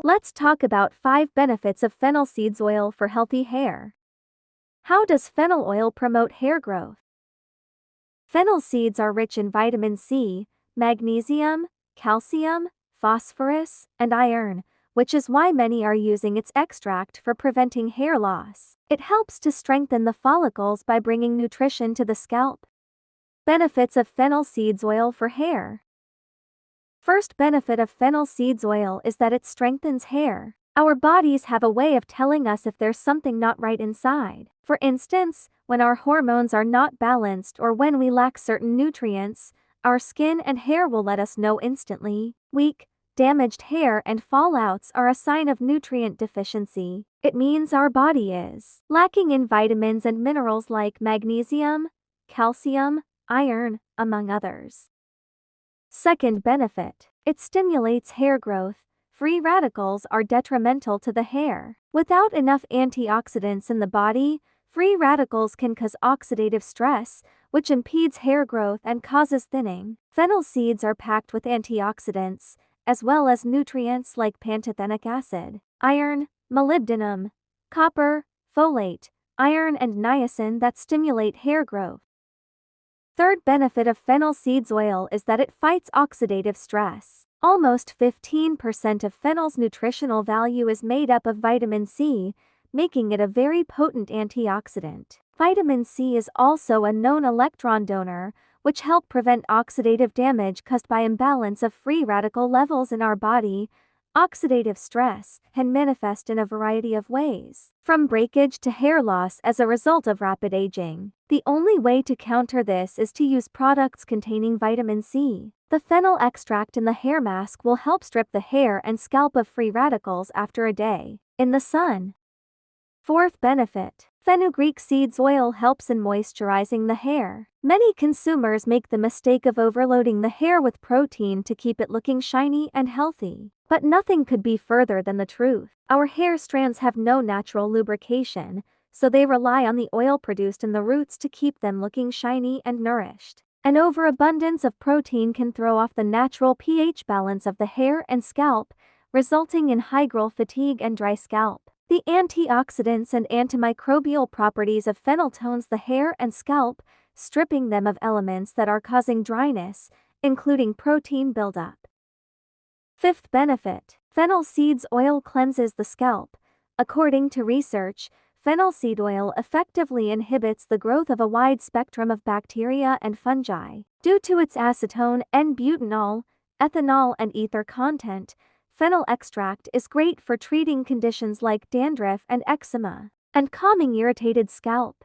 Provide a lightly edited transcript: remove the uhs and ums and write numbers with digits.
Let's talk about 5 benefits of fennel seeds oil for healthy hair. How does fennel oil promote hair growth? Fennel seeds are rich in vitamin C, magnesium, calcium, phosphorus, and iron, which is why many are using its extract for preventing hair loss. It helps to strengthen the follicles by bringing nutrition to the scalp. Benefits of fennel seeds oil for hair. First benefit of fennel seeds oil is that it strengthens hair. Our bodies have a way of telling us if there's something not right inside. For instance, when our hormones are not balanced or when we lack certain nutrients, our skin and hair will let us know instantly. Weak, damaged hair and fallouts are a sign of nutrient deficiency. It means our body is lacking in vitamins and minerals like magnesium, calcium, iron, among others. Second benefit, it stimulates hair growth. Free radicals are detrimental to the hair. Without enough antioxidants in the body, free radicals can cause oxidative stress, which impedes hair growth and causes thinning. Fennel seeds are packed with antioxidants, as well as nutrients like pantothenic acid, iron, molybdenum, copper, folate, iron and niacin that stimulate hair growth. Third benefit of fennel seeds oil is that it fights oxidative stress. Almost 15% of fennel's nutritional value is made up of vitamin C, making it a very potent antioxidant. Vitamin C is also a known electron donor, which helps prevent oxidative damage caused by imbalance of free radical levels in our body. Oxidative stress can manifest in a variety of ways, from breakage to hair loss as a result of rapid aging. The only way to counter this is to use products containing vitamin C. The fennel extract in the hair mask will help strip the hair and scalp of free radicals after a day in the sun. Fourth benefit, fenugreek seeds oil helps in moisturizing the hair. Many consumers make the mistake of overloading the hair with protein to keep it looking shiny and healthy. But nothing could be further than the truth. Our hair strands have no natural lubrication, so they rely on the oil produced in the roots to keep them looking shiny and nourished. An overabundance of protein can throw off the natural pH balance of the hair and scalp, resulting in high-growth fatigue and dry scalp. The antioxidants and antimicrobial properties of fennel tones the hair and scalp, stripping them of elements that are causing dryness, including protein buildup. Fifth benefit, fennel seeds oil cleanses the scalp. According to research, fennel seed oil effectively inhibits the growth of a wide spectrum of bacteria and fungi. Due to its acetone, N-butanol, ethanol and ether content, fennel extract is great for treating conditions like dandruff and eczema, and calming irritated scalp.